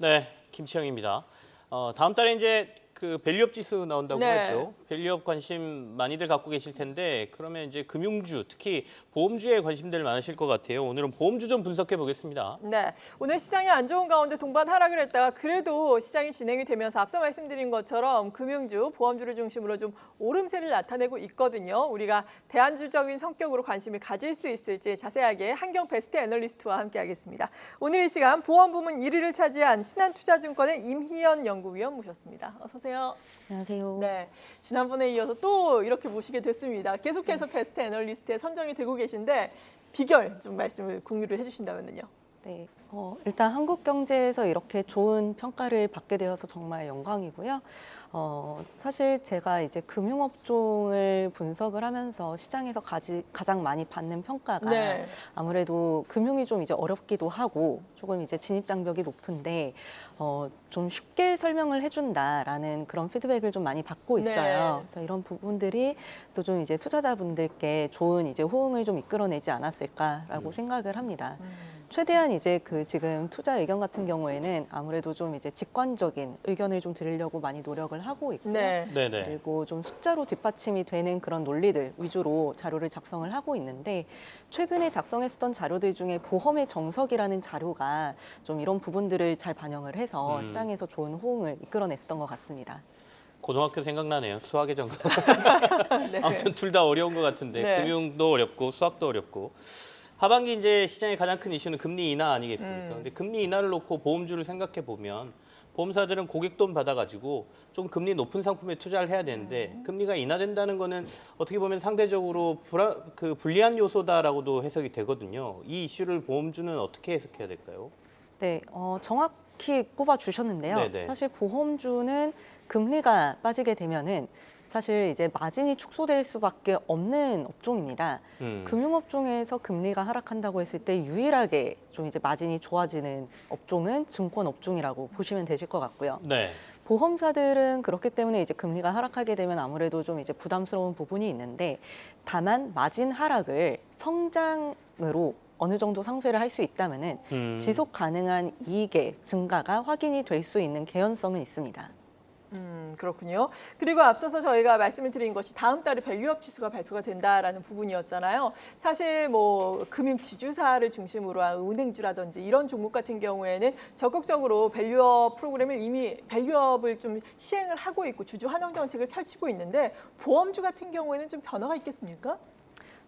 네, 김치영입니다. 다음 달에 이제 그 밸류업 지수 나온다고 네. 하죠. 밸류업 관심 많이들 갖고 계실 텐데 그러면 이제 금융주, 특히 보험주에 관심들 많으실 것 같아요. 오늘은 보험주 좀 분석해 보겠습니다. 네, 오늘 시장이 안 좋은 가운데 동반 하락을 했다가 그래도 시장이 진행이 되면서 앞서 말씀드린 것처럼 금융주, 보험주를 중심으로 좀 오름세를 나타내고 있거든요. 우리가 대안주적인 성격으로 관심을 가질 수 있을지 자세하게 한경 베스트 애널리스트와 함께하겠습니다. 오늘 이 시간 보험 부문 1위를 차지한 신한투자증권의 임희연 연구위원 모셨습니다. 어서 오세요. 안녕하세요. 네, 지난번에 이어서 또 이렇게 모시게 됐습니다. 계속해서 베스트 애널리스트에 선정이 되고 계신데 비결 좀 말씀을 공유를 해주신다면요. 네, 일단 한국 경제에서 이렇게 좋은 평가를 받게 되어서 정말 영광이고요. 사실 제가 이제 금융업종을 분석을 하면서 시장에서 가장 많이 받는 평가가 네. 아무래도 금융이 좀 이제 어렵기도 하고 조금 이제 진입 장벽이 높은데 좀 쉽게 설명을 해준다라는 그런 피드백을 좀 많이 받고 있어요. 네. 그래서 이런 부분들이 또 좀 이제 투자자분들께 좋은 이제 호응을 좀 이끌어내지 않았을까라고 생각을 합니다. 최대한 이제 그 지금 투자 의견 같은 경우에는 아무래도 좀 이제 직관적인 의견을 좀 드리려고 많이 노력을 하고 있고요. 네. 네네. 그리고 좀 숫자로 뒷받침이 되는 그런 논리들 위주로 자료를 작성을 하고 있는데 최근에 작성했었던 자료들 중에 보험의 정석이라는 자료가 좀 이런 부분들을 잘 반영을 해서 시장에서 좋은 호응을 이끌어냈었던 것 같습니다. 고등학교 생각나네요. 수학의 정석. 네. 아무튼 둘 다 어려운 것 같은데 네. 금융도 어렵고 수학도 어렵고. 하반기 이제 시장의 가장 큰 이슈는 금리 인하 아니겠습니까? 근데 금리 인하를 놓고 보험주를 생각해 보면 보험사들은 고객 돈 받아가지고 좀 금리 높은 상품에 투자를 해야 되는데 금리가 인하된다는 거는 어떻게 보면 상대적으로 불리한 요소다라고도 해석이 되거든요. 이 이슈를 보험주는 어떻게 해석해야 될까요? 네, 정확히 꼽아 주셨는데요. 네네. 사실 보험주는 금리가 빠지게 되면은 사실 이제 마진이 축소될 수밖에 없는 업종입니다. 금융업종에서 금리가 하락한다고 했을 때 유일하게 좀 이제 마진이 좋아지는 업종은 증권업종이라고 보시면 되실 것 같고요. 네. 보험사들은 그렇기 때문에 이제 금리가 하락하게 되면 아무래도 좀 이제 부담스러운 부분이 있는데 다만 마진 하락을 성장으로 어느 정도 상쇄를 할 수 있다면은 지속 가능한 이익의 증가가 확인이 될 수 있는 개연성은 있습니다. 그렇군요. 그리고 앞서서 저희가 말씀을 드린 것이 다음 달에 밸류업 지수가 발표가 된다라는 부분이었잖아요. 사실 뭐 금융 지주사를 중심으로 한 은행주라든지 이런 종목 같은 경우에는 적극적으로 밸류업 프로그램을 이미 밸류업을 좀 시행을 하고 있고 주주 환원 정책을 펼치고 있는데 보험주 같은 경우에는 좀 변화가 있겠습니까?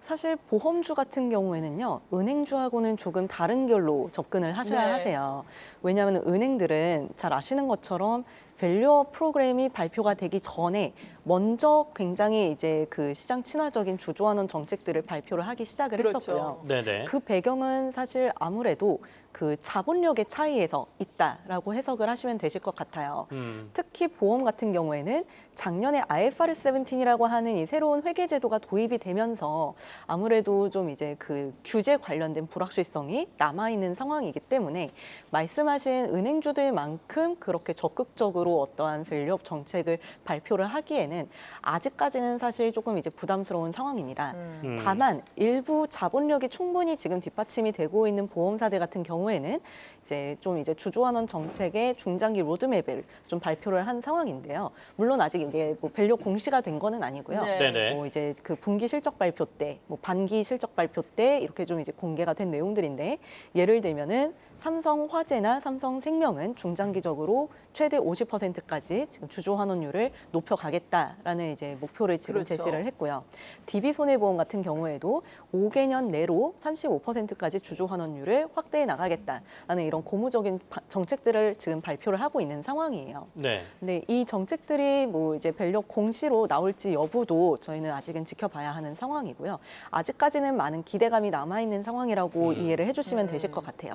사실 보험주 같은 경우에는요, 은행주하고는 조금 다른 결로 접근을 하셔야 네. 하세요. 왜냐하면 은행들은 잘 아시는 것처럼 밸류업 프로그램이 발표가 되기 전에 먼저 굉장히 이제 그 시장 친화적인 주주환원 정책들을 발표를 하기 시작을 그렇죠. 했었고요. 네네. 그 배경은 사실 아무래도 그 자본력의 차이에서 있다라고 해석을 하시면 되실 것 같아요. 특히 보험 같은 경우에는 작년에 IFRS 17이라고 하는 이 새로운 회계 제도가 도입이 되면서 아무래도 좀 이제 그 규제 관련된 불확실성이 남아있는 상황이기 때문에 말씀하신 은행주들만큼 그렇게 적극적으로 어떠한 밸류업 정책을 발표를 하기에는 아직까지는 사실 조금 이제 부담스러운 상황입니다. 다만 일부 자본력이 충분히 지금 뒷받침이 되고 있는 보험사들 같은 경우에는 이제 좀 이제 주주환원 정책의 중장기 로드맵을 좀 발표를 한 상황인데요. 물론 아직 이게 뭐 밸류업 공시가 된 거는 아니고요. 네. 네네. 뭐 이제 그 분기 실적 발표 때, 뭐 반기 실적 발표 때 이렇게 좀 이제 공개가 된 내용들인데 예를 들면은 삼성화재나 삼성생명은 중장기적으로 최대 50%까지 지금 주주 환원율을 높여가겠다라는 이제 목표를 지금 그렇죠. 제시를 했고요. DB손해보험 같은 경우에도 5개년 내로 35%까지 주주 환원율을 확대해 나가겠다라는 이런 고무적인 정책들을 지금 발표를 하고 있는 상황이에요. 네. 근데 이 정책들이 뭐 이제 밸류업 공시로 나올지 여부도 저희는 아직은 지켜봐야 하는 상황이고요. 아직까지는 많은 기대감이 남아있는 상황이라고 이해를 해주시면 되실 것 같아요.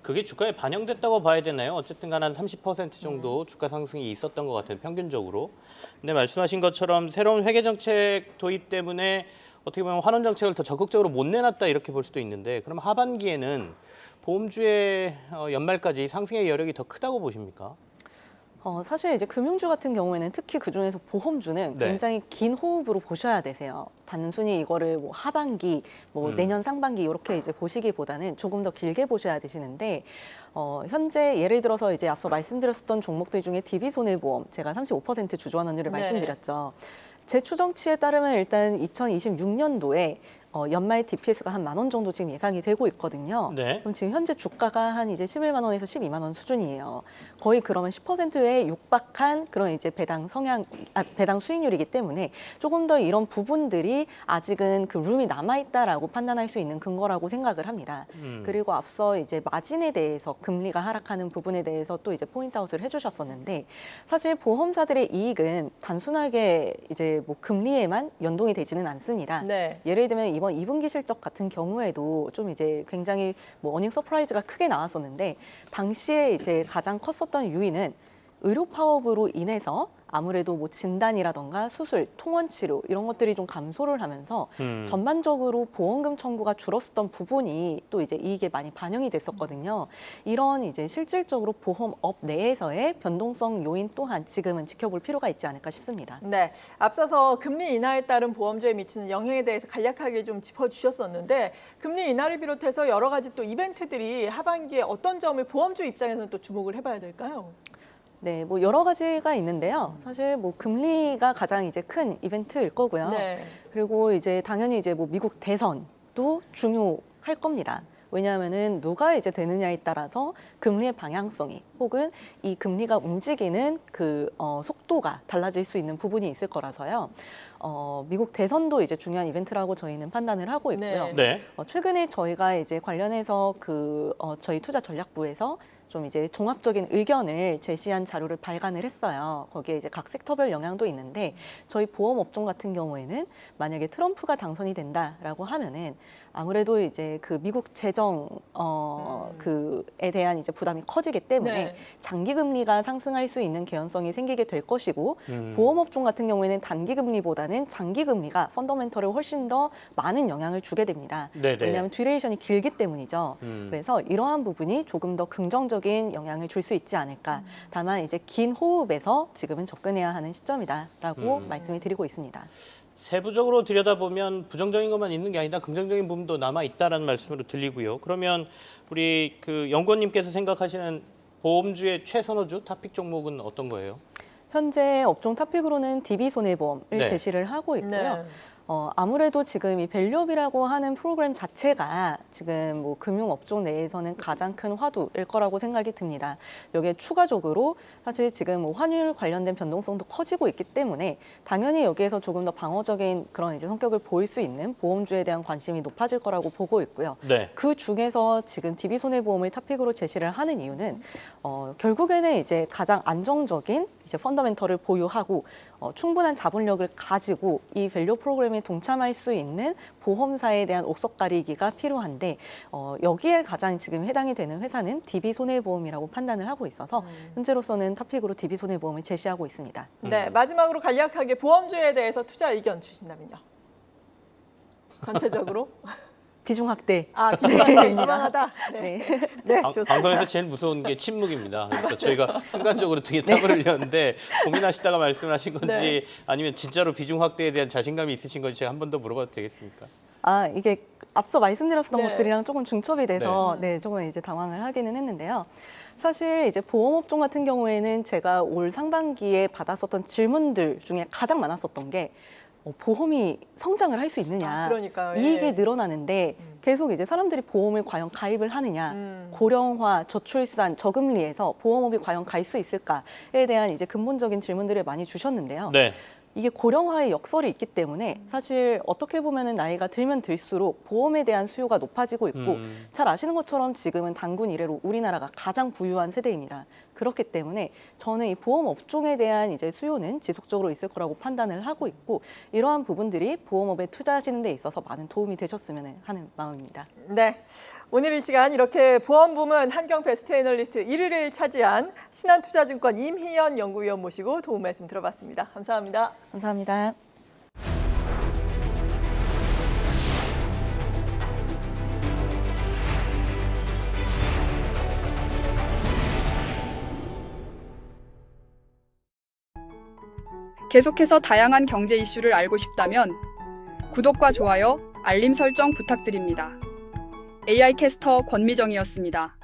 그게 주가에 반영됐다고 봐야 되나요? 어쨌든 간 한 30% 정도 주가 상승이 있었던 것 같아요, 평균적으로. 근데 말씀하신 것처럼 새로운 회계 정책 도입 때문에 어떻게 보면 환원 정책을 더 적극적으로 못 내놨다 이렇게 볼 수도 있는데 그럼 하반기에는 보험주의 연말까지 상승의 여력이 더 크다고 보십니까? 사실 이제 금융주 같은 경우에는 특히 그중에서 보험주는 네. 굉장히 긴 호흡으로 보셔야 되세요. 단순히 이거를 뭐 하반기, 뭐 내년 상반기 이렇게 이제 보시기보다는 조금 더 길게 보셔야 되시는데 현재 예를 들어서 이제 앞서 말씀드렸었던 종목들 중에 DB손해보험 제가 35% 주주환원율을 네. 말씀드렸죠. 제 추정치에 따르면 일단 2026년도에 연말 DPS가 한 10,000원 정도 지금 예상이 되고 있거든요. 네. 그럼 지금 현재 주가가 한 이제 11만 원에서 12만 원 수준이에요. 거의 그러면 10%에 육박한 그런 이제 배당 수익률이기 때문에 조금 더 이런 부분들이 아직은 그 룸이 남아 있다라고 판단할 수 있는 근거라고 생각을 합니다. 그리고 앞서 이제 마진에 대해서 금리가 하락하는 부분에 대해서 또 이제 포인트아웃을 해주셨었는데 사실 보험사들의 이익은 단순하게 이제 뭐 금리에만 연동이 되지는 않습니다. 네. 예를 들면 이번 2분기 실적 같은 경우에도 좀 이제 굉장히 뭐 어닝 서프라이즈가 크게 나왔었는데 당시에 이제 가장 컸었던 요인은 의료 파업으로 인해서 아무래도 뭐 진단이라던가 수술, 통원 치료 이런 것들이 좀 감소를 하면서 전반적으로 보험금 청구가 줄었었던 부분이 또 이제 이익에 많이 반영이 됐었거든요. 이런 이제 실질적으로 보험업 내에서의 변동성 요인 또한 지금은 지켜볼 필요가 있지 않을까 싶습니다. 네, 앞서서 금리 인하에 따른 보험주에 미치는 영향에 대해서 간략하게 좀 짚어주셨었는데 금리 인하를 비롯해서 여러 가지 또 이벤트들이 하반기에 어떤 점을 보험주 입장에서는 또 주목을 해봐야 될까요? 네, 뭐 여러 가지가 있는데요. 사실 뭐 금리가 가장 이제 큰 이벤트일 거고요. 네. 그리고 이제 당연히 이제 뭐 미국 대선도 중요할 겁니다. 왜냐하면은 누가 이제 되느냐에 따라서 금리의 방향성이 혹은 이 금리가 움직이는 그 속도가 달라질 수 있는 부분이 있을 거라서요. 미국 대선도 이제 중요한 이벤트라고 저희는 판단을 하고 있고요. 네. 네. 최근에 저희가 이제 관련해서 저희 투자 전략부에서 좀 이제 종합적인 의견을 제시한 자료를 발간을 했어요. 거기에 이제 각 섹터별 영향도 있는데 저희 보험 업종 같은 경우에는 만약에 트럼프가 당선이 된다라고 하면은 아무래도 이제 그 미국 재정 그에 대한 이제 부담이 커지기 때문에 네. 장기 금리가 상승할 수 있는 개연성이 생기게 될 것이고 보험 업종 같은 경우에는 단기 금리보다는 장기 금리가 펀더멘털을 훨씬 더 많은 영향을 주게 됩니다. 네네. 왜냐하면 듀레이션이 길기 때문이죠. 그래서 이러한 부분이 조금 더 긍정적인 영향을 줄 수 있지 않을까. 다만 이제 긴 호흡에서 지금은 접근해야 하는 시점이다라고 말씀을 드리고 있습니다. 세부적으로 들여다보면 부정적인 것만 있는 게 아니다. 긍정적인 부분도 남아 있다라는 말씀으로 들리고요. 그러면 우리 그 연구원님께서 생각하시는 보험주의 최선호주 탑픽 종목은 어떤 거예요? 현재 업종 탑픽으로는 DB손해보험을 네. 제시를 하고 있고요. 네. 아무래도 지금 이 밸류업이라고 하는 프로그램 자체가 지금 뭐 금융업종 내에서는 가장 큰 화두일 거라고 생각이 듭니다. 여기에 추가적으로 사실 지금 뭐 환율 관련된 변동성도 커지고 있기 때문에 당연히 여기에서 조금 더 방어적인 그런 이제 성격을 보일 수 있는 보험주에 대한 관심이 높아질 거라고 보고 있고요. 네. 그 중에서 지금 DB손해보험을 탑픽으로 제시를 하는 이유는 결국에는 이제 가장 안정적인 이제 펀더멘털을 보유하고 충분한 자본력을 가지고 이 밸류 프로그램에 동참할 수 있는 보험사에 대한 옥석 가리기가 필요한데 여기에 가장 지금 해당이 되는 회사는 DB손해보험이라고 판단을 하고 있어서 현재로서는 탑픽으로 DB손해보험을 제시하고 있습니다. 네, 마지막으로 간략하게 보험주에 대해서 투자 의견 주신다면요. 전체적으로. 비중 확대. 비중이 이만하다. 네, 네. 네, 방- 좋습니다. 방송에서 제일 무서운 게 침묵입니다. 그래서 저희가 순간적으로 등에 땀을 흘렸는데 고민하시다가 말씀하신 건지 네. 아니면 진짜로 비중 확대에 대한 자신감이 있으신 건지 제가 한 번 더 물어봐도 되겠습니까? 이게 앞서 말씀드렸던 네. 것들이랑 조금 중첩이 돼서 조금 이제 당황을 하기는 했는데요. 사실 이제 보험업종 같은 경우에는 제가 올 상반기에 받았었던 질문들 중에 가장 많았었던 게 보험이 성장을 할 수 있느냐, 그러니까요. 예. 이익이 늘어나는데 계속 이제 사람들이 보험을 과연 가입을 하느냐, 고령화, 저출산, 저금리에서 보험업이 과연 갈 수 있을까에 대한 이제 근본적인 질문들을 많이 주셨는데요. 네. 이게 고령화의 역설이 있기 때문에 사실 어떻게 보면은 나이가 들면 들수록 보험에 대한 수요가 높아지고 있고 잘 아시는 것처럼 지금은 단군 이래로 우리나라가 가장 부유한 세대입니다. 그렇기 때문에 저는 이 보험 업종에 대한 이제 수요는 지속적으로 있을 거라고 판단을 하고 있고 이러한 부분들이 보험업에 투자하시는 데 있어서 많은 도움이 되셨으면 하는 마음입니다. 네, 오늘 이 시간 이렇게 보험 부문 한경 베스트 애널리스트 1위를 차지한 신한투자증권 임희연 연구위원 모시고 도움 말씀 들어봤습니다. 감사합니다. 감사합니다. 계속해서 다양한 경제 이슈를 알고 싶다면 구독과 좋아요, 알림 설정 부탁드립니다. AI 캐스터 권미정이었습니다.